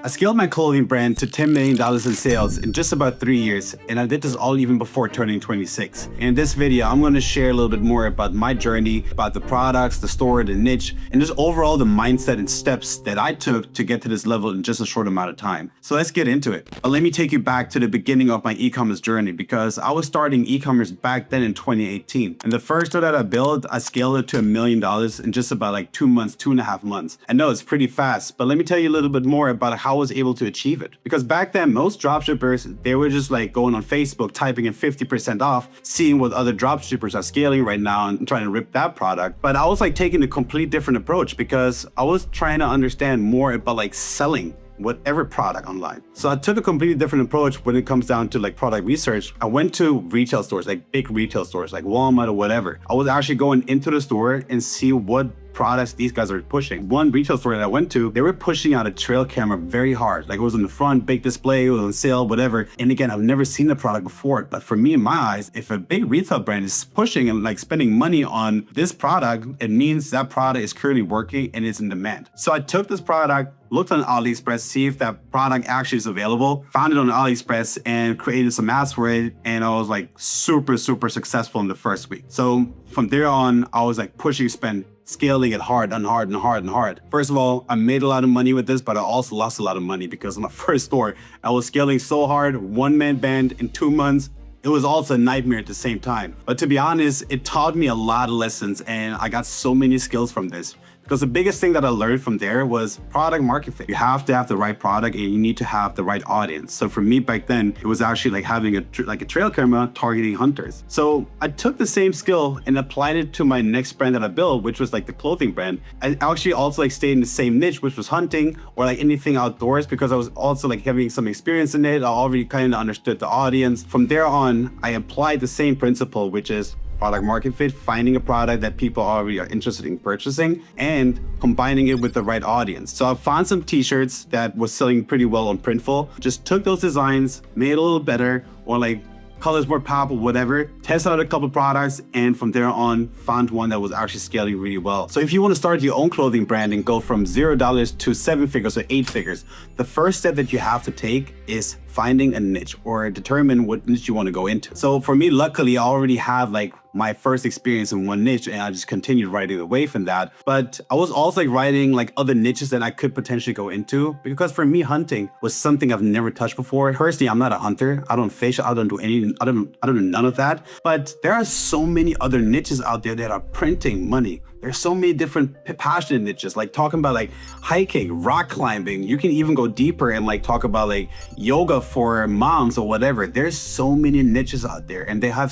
I scaled my clothing brand to $10 million in sales in just about 3 years, and I did this all even before turning 26. In this video, I'm going to share a little bit more about my journey, about the products, the store, the niche, and just overall the mindset and steps that I took to get to this level in just a short amount of time. So let's get into it. But let me take you back to the beginning of my e-commerce journey, because I was starting e-commerce back then in 2018. And the first store that I built, I scaled it to $1 million in just about like 2 months, 2.5 months. I know it's pretty fast, but let me tell you a little bit more about how I was able to achieve it. Because back then, most dropshippers, they were just like going on Facebook, typing in 50% off, seeing what other dropshippers are scaling right now and trying to rip that product. But I was like taking a complete different approach, because I was trying to understand more about like selling whatever product online. So I took a completely different approach when it comes down to like product research. I went to retail stores, like big retail stores, like Walmart or whatever. I was actually going into the store and see what products these guys are pushing. One retail store that I went to, they were pushing out a trail camera very hard. Like it was in the front, big display, it was on sale, whatever. And again, I've never seen the product before. But for me, in my eyes, if a big retail brand is pushing and like spending money on this product, it means that product is currently working and is in demand. So I took this product, looked on AliExpress, see if that product actually is available, found it on AliExpress and created some ads for it. And I was like super successful in the first week. So from there on, I was like pushing spend, scaling it hard and hard and hard and hard. First of all, I made a lot of money with this, but I also lost a lot of money because of my first store. I was scaling so hard, one-man band in 2 months. It was also a nightmare at the same time. But to be honest, it taught me a lot of lessons and I got so many skills from this. Because the biggest thing that I learned from there was product market fit. You have to have the right product and you need to have the right audience. So for me back then, it was actually like having a trail camera targeting hunters. So I took the same skill and applied it to my next brand that I built, which was like the clothing brand. I actually also like stayed in the same niche, which was hunting or like anything outdoors, because I was also like having some experience in it. I already kind of understood the audience. From there on, I applied the same principle, which is product market fit, finding a product that people already are interested in purchasing and combining it with the right audience. So I found some t-shirts that was selling pretty well on Printful, just took those designs, made it a little better, or like colors more pop or whatever, test out a couple products, and from there on found one that was actually scaling really well. So if you want to start your own clothing brand and go from $0 to 7 figures or 8 figures, the first step that you have to take is finding a niche or determine what niche you want to go into. So for me, luckily, I already have like my first experience in one niche and I just continued writing away from that. But I was also like writing like other niches that I could potentially go into, because for me, hunting was something I've never touched before. Personally, I'm not a hunter. I don't fish. I don't do any, I don't do none of that. But there are so many other niches out there that are printing money. There's so many different passionate niches, like talking about like hiking, rock climbing. You can even go deeper and like talk about like yoga for moms or whatever. There's so many niches out there and they have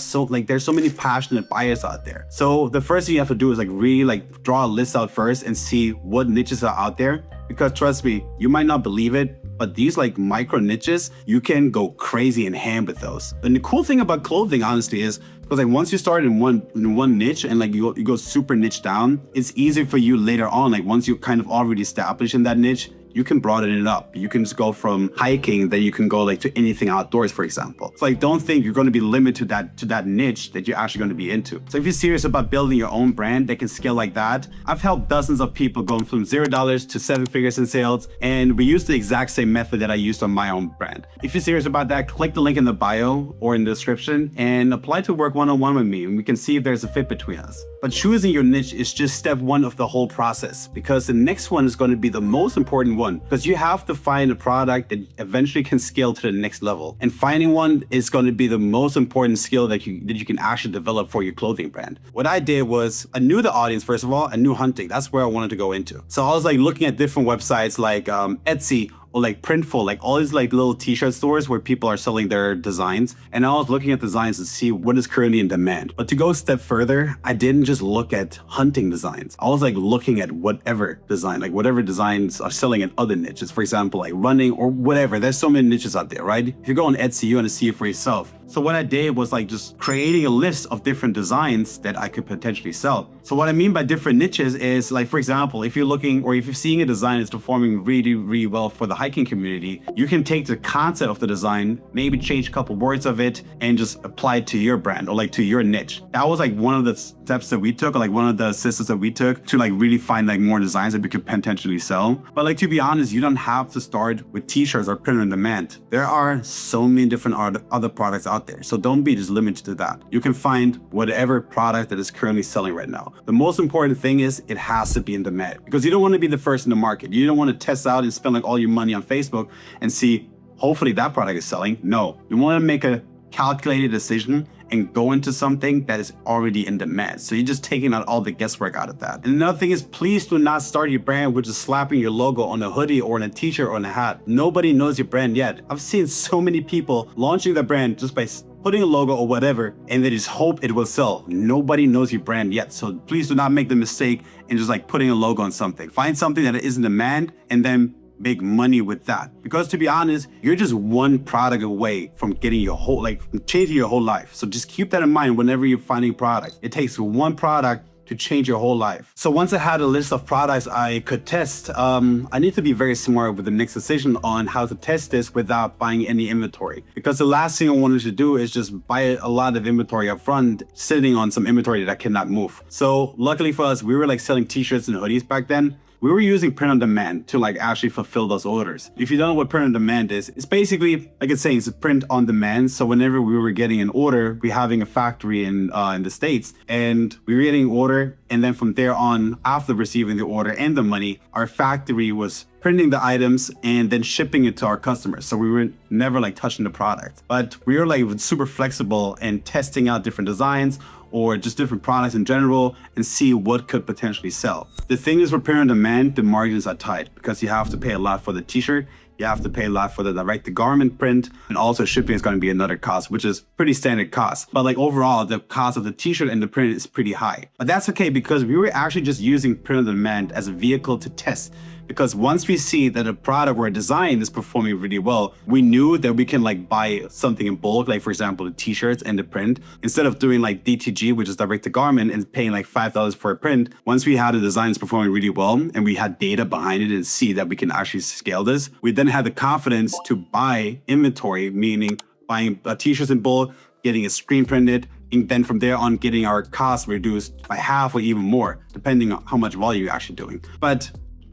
there's so many passionate buyers out there. So the first thing you have to do is like really like draw a list out first and see what niches are out there. Because trust me, you might not believe it, but these like micro niches, you can go crazy and ham with those. And the cool thing about clothing, honestly, is because like once you start in one niche and like you go super niche down, it's easier for you later on. Like once you kind of already established in that niche, you can broaden it up. You can just go from hiking, then you can go like to anything outdoors, for example. So like, don't think you're going to be limited to that niche that you're actually going to be into. So if you're serious about building your own brand that can scale like that, I've helped dozens of people going from $0 to 7 figures in sales. And we use the exact same method that I used on my own brand. If you're serious about that, click the link in the bio or in the description and apply to work one-on-one with me. And we can see if there's a fit between us. But choosing your niche is just step one of the whole process, because the next one is going to be the most important one, because you have to find a product that eventually can scale to the next level. And finding one is going to be the most important skill that you can actually develop for your clothing brand. What I did was I knew the audience, first of all. I knew hunting. That's where I wanted to go into. So I was like looking at different websites like Etsy, or like Printful, like all these like little t-shirt stores where people are selling their designs. And I was looking at designs to see what is currently in demand. But to go a step further, I didn't just look at hunting designs. I was like looking at whatever design, like whatever designs are selling in other niches. For example, like running or whatever. There's so many niches out there, right? If you go on Etsy, you want to see it for yourself. So what I did was like just creating a list of different designs that I could potentially sell. So what I mean by different niches is like, for example, if you're looking or if you're seeing a design that's performing really, really well for the hiking community, you can take the concept of the design, maybe change a couple words of it and just apply it to your brand or like to your niche. That was like one of the steps that we took, or like one of the systems that we took to like really find like more designs that we could potentially sell. But like, to be honest, you don't have to start with t-shirts or print on demand. There are so many different other products out there. So don't be just limited to that. You can find whatever product that is currently selling right now. The most important thing is it has to be in demand, because you don't want to be the first in the market. You don't want to test out and spend like all your money on Facebook and see, hopefully that product is selling. No, you want to make a calculated decision and go into something that is already in demand. So you're just taking out all the guesswork out of that. And another thing is, please do not start your brand with just slapping your logo on a hoodie or on a t-shirt or on a hat. Nobody knows your brand yet. I've seen so many people launching their brand just by putting a logo or whatever, and they just hope it will sell. Nobody knows your brand yet. So please do not make the mistake and just like putting a logo on something. Find something that is in demand and then make money with that. Because to be honest, you're just one product away from getting your whole, like changing your whole life. So just keep that in mind whenever you're finding products. It takes one product to change your whole life. So once I had a list of products I could test, I need to be very smart with the next decision on how to test this without buying any inventory. Because the last thing I wanted to do is just buy a lot of inventory up front, sitting on some inventory that I cannot move. So luckily for us, we were like selling t-shirts and hoodies back then. We were using print on demand to like actually fulfill those orders. If you don't know what print on demand is, it's basically, like it's saying, it's a print on demand. So whenever we were getting an order, we having a factory in the States, and we were getting an order, and then from there on, after receiving the order and the money, our factory was printing the items and then shipping it to our customers. So we were never like touching the product, but we were like super flexible and testing out different designs or just different products in general and see what could potentially sell. The thing is, with print on demand, the margins are tight because you have to pay a lot for the t-shirt, you have to pay a lot for the direct-to-garment print, and also shipping is going to be another cost, which is pretty standard cost. But like overall, the cost of the t-shirt and the print is pretty high. But that's okay, because we were actually just using print on demand as a vehicle to test. Because once we see that a product or a design is performing really well, we knew that we can like buy something in bulk, like for example, the t-shirts and the print, instead of doing like DTG, which is direct to garment, and paying like $5 for a print. Once we had the designs performing really well and we had data behind it and see that we can actually scale this, we then had the confidence to buy inventory, meaning buying t-shirts in bulk, getting it screen printed, and then from there on getting our costs reduced by half or even more, depending on how much volume you're actually doing. But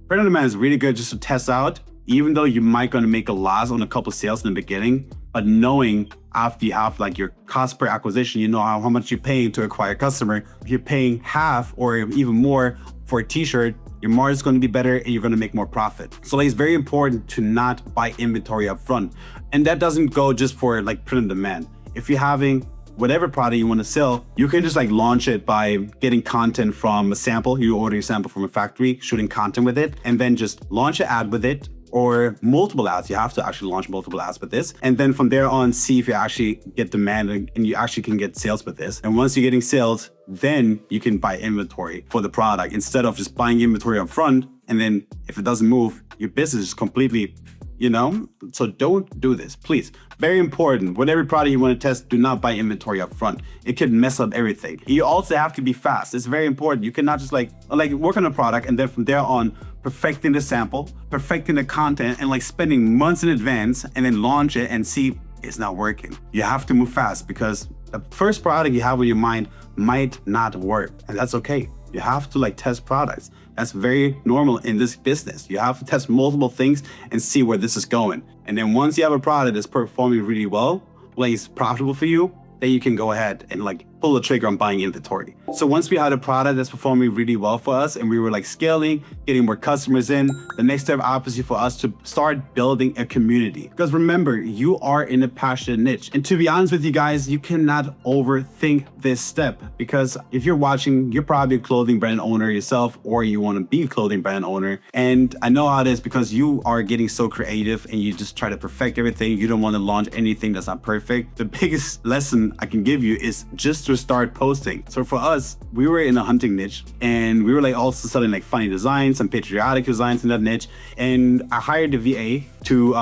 print on demand is really good just to test out, even though you might gonna make a loss on a couple sales in the beginning, but knowing after you have like your cost per acquisition, you know how much you're paying to acquire a customer. If you're paying half or even more for a t-shirt, your margin is going to be better and you're going to make more profit. So like, it's very important to not buy inventory up front. And that doesn't go just for like print on demand. If you're having whatever product you want to sell, you can just like launch it by getting content from a sample. You order your sample from a factory, shooting content with it, and then just launch an ad with it, or multiple ads. You have to actually launch multiple ads with this. And then from there on, see if you actually get demand and you actually can get sales with this. And once you're getting sales, then you can buy inventory for the product instead of just buying inventory up front. And then if it doesn't move, your business is completely, so don't do this, please. Very important. Whatever product you want to test, do not buy inventory up front. It could mess up everything. You also have to be fast. It's very important. You cannot just like work on a product and then from there on perfecting the sample, perfecting the content, and like spending months in advance and then launch it and see it's not working. You have to move fast because the first product you have in your mind might not work, and that's okay. You have to like test products. That's very normal in this business. You have to test multiple things and see where this is going. And then once you have a product that's performing really well, like it's profitable for you, then you can go ahead and like pull the trigger on buying inventory. So once we had a product that's performing really well for us and we were like scaling, getting more customers in, the next step obviously for us to start building a community. Because remember, you are in a passionate niche. And to be honest with you guys, you cannot overthink this step, because if you're watching, you're probably a clothing brand owner yourself, or you want to be a clothing brand owner. And I know how it is because you are getting so creative and you just try to perfect everything. You don't want to launch anything that's not perfect. The biggest lesson I can give you is just to start posting. So for us, we were in a hunting niche and we were like also selling like funny designs, some patriotic designs in that niche. And I hired a VA to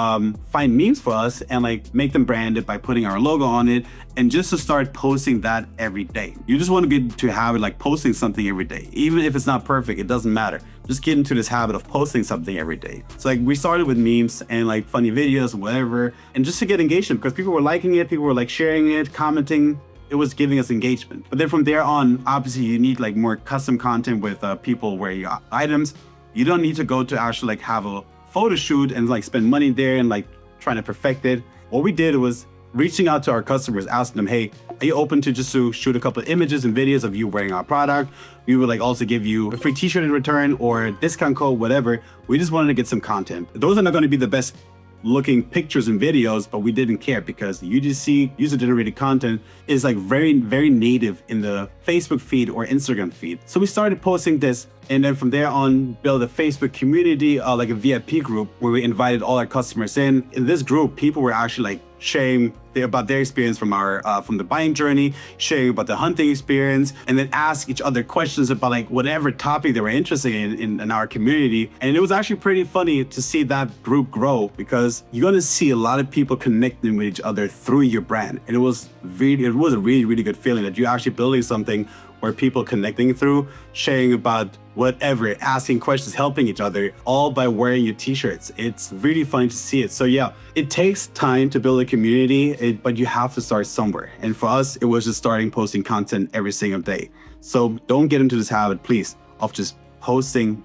find memes for us and like make them branded by putting our logo on it, and just to start posting that every day. You just want to get to habit like posting something every day. Even if it's not perfect, it doesn't matter. Just get into this habit of posting something every day. So like we started with memes and like funny videos, whatever, and just to get engagement, because people were liking it, people were like sharing it, commenting. It was giving us engagement. But then from there on, obviously you need like more custom content with people wearing your items. You don't need to go to actually like have a photo shoot and like spend money there and like trying to perfect it. What we did was reaching out to our customers, asking them, hey, are you open to just to shoot a couple of images and videos of you wearing our product? We would like also give you a free t-shirt in return or a discount code, whatever. We just wanted to get some content. Those are not going to be the best looking pictures and videos, but we didn't care because UGC, user-generated content, is like very native in the Facebook feed or Instagram feed. So we started posting this, and then from there on build a Facebook community, like a VIP group where we invited all our customers in. In this group, people were actually like sharing about their experience from the buying journey, sharing about the hunting experience, and then ask each other questions about like whatever topic they were interested in our community. And it was actually pretty funny to see that group grow, because you're gonna see a lot of people connecting with each other through your brand. And it was a really good feeling that you're actually building something where people connecting through, sharing about whatever, asking questions, helping each other, all by wearing your t-shirts. It's really fun to see it. So yeah, it takes time to build a community, but you have to start somewhere. And for us, it was just starting posting content every single day. So don't get into this habit, please, of just posting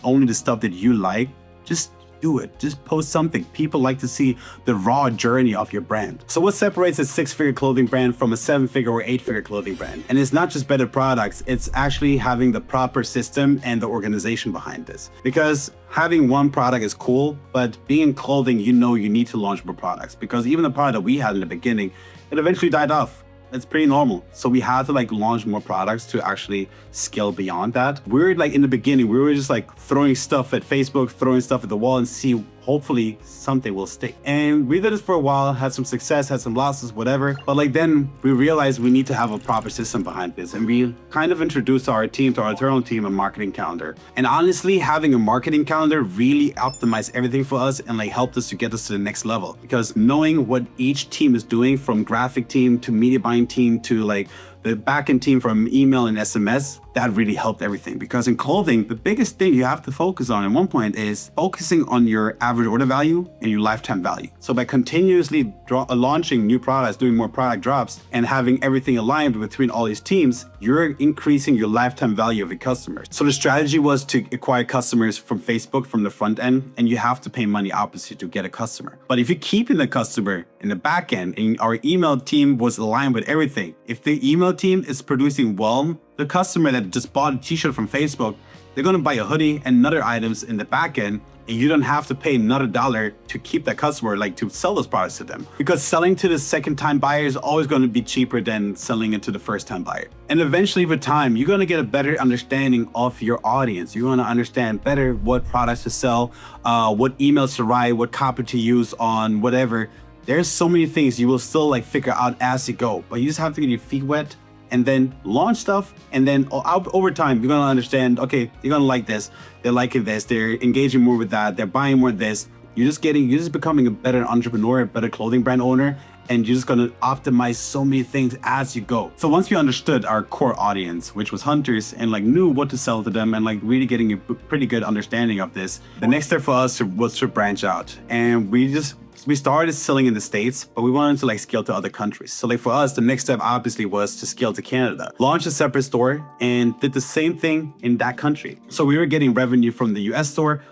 only the stuff that you like. Just do it. Just post something. People like to see the raw journey of your brand. So what separates a 6-figure clothing brand from a 7-figure or 8-figure clothing brand? And it's not just better products, it's actually having the proper system and the organization behind this. Because having one product is cool, but being in clothing, you know you need to launch more products, because even the product that we had in the beginning, it eventually died off. It's pretty normal. So we had to like launch more products to actually scale beyond that. We were like in the beginning, we were just like throwing stuff at Facebook, throwing stuff at the wall and see hopefully something will stick. And we did this for a while, had some success, had some losses, whatever. But like then we realized we need to have a proper system behind this. And we kind of introduced our internal team, a marketing calendar. And honestly, having a marketing calendar really optimized everything for us and like helped us to get us to the next level. Because knowing what each team is doing, from graphic team to media buying team to like the backend team from email and SMS, that really helped everything. Because in clothing, the biggest thing you have to focus on at one point is focusing on your average order value and your lifetime value. So by continuously launching new products, doing more product drops, and having everything aligned between all these teams, you're increasing your lifetime value of your customers. So the strategy was to acquire customers from Facebook from the front end, and you have to pay money obviously to get a customer. But if you're keeping the customer in the back end, and our email team was aligned with everything, if the email team is producing well, the customer that just bought a t-shirt from Facebook, they're going to buy a hoodie and other items in the back end, and you don't have to pay another dollar to keep that customer, like to sell those products to them. Because selling to the second-time buyer is always going to be cheaper than selling it to the first-time buyer. And eventually with time, you're going to get a better understanding of your audience. You're going to understand better what products to sell, what emails to write, what copy to use on whatever. There's so many things you will still like figure out as you go, but you just have to get your feet wet and then launch stuff. And then over time, you're gonna understand, okay, you're gonna like this, they're liking this, they're engaging more with that, they're buying more of this. You're just becoming a better entrepreneur, a better clothing brand owner, and you're just gonna optimize so many things as you go. So once we understood our core audience, which was hunters, and like knew what to sell to them and like really getting a pretty good understanding of this, the next step for us was to branch out. And we started selling in the States, but we wanted to like scale to other countries. So like for us, the next step obviously was to scale to Canada, launch a separate store, and did the same thing in that country. So we were getting revenue from the US store,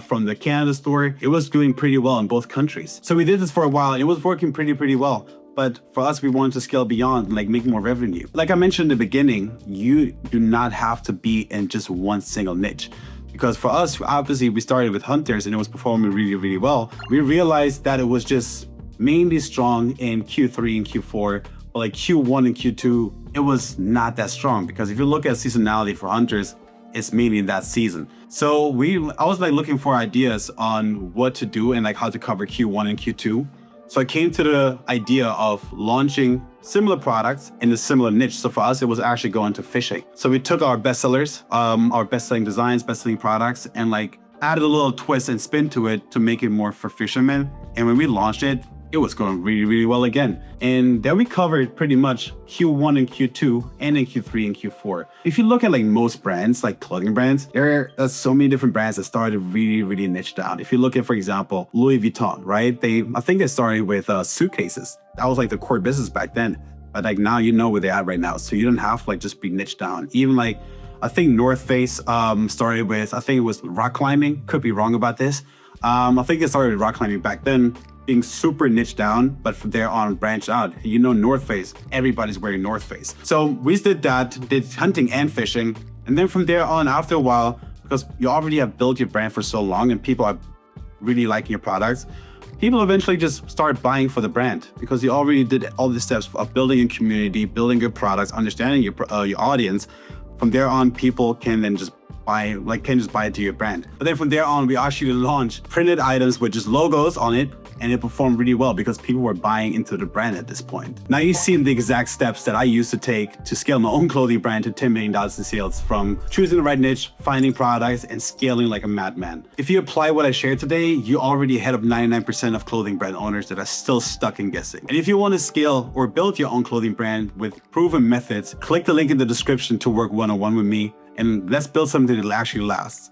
from the Canada store. It was doing pretty well in both countries. So we did this for a while and it was working pretty well. But for us, we wanted to scale beyond, like make more revenue. Like I mentioned in the beginning, you do not have to be in just one single niche. Because for us, obviously, we started with hunters and it was performing really well. We realized that it was just mainly strong in Q3 and Q4, but like Q1 and Q2, it was not that strong. Because if you look at seasonality for hunters, it's mainly in that season. So I was like looking for ideas on what to do and like how to cover Q1 and Q2. So I came to the idea of launching similar products in a similar niche. So for us, it was actually going to fishing. So we took our bestsellers, our best-selling designs, best-selling products, and like added a little twist and spin to it to make it more for fishermen. And when we launched it, it was going really, really well again. And then we covered pretty much Q1 and Q2 and in Q3 and Q4. If you look at like most brands, like clothing brands, there are so many different brands that started really, really niche down. If you look at, for example, Louis Vuitton, right? I think they started with suitcases. That was like the core business back then. But like now you know where they're at right now. So you don't have to like just be niche down. Even like, I think North Face started with, I think it was rock climbing. Could be wrong about this. I think it started with rock climbing back then, being super niche down, but from there on branched out. You know, North Face, everybody's wearing North Face. So we did that, did hunting and fishing. And then from there on, after a while, because you already have built your brand for so long and people are really liking your products, people eventually just start buying for the brand because you already did all the steps of building a community, building your products, understanding your audience. From there on, people can then just buy it to your brand. But then from there on, we actually launched printed items with just logos on it, and it performed really well because people were buying into the brand at this point. Now you've seen the exact steps that I used to take to scale my own clothing brand to $10 million in sales, from choosing the right niche, finding products, and scaling like a madman. If you apply what I shared today, you're already ahead of 99% of clothing brand owners that are still stuck in guessing. And if you want to scale or build your own clothing brand with proven methods, click the link in the description to work one-on-one with me, and let's build something that actually lasts.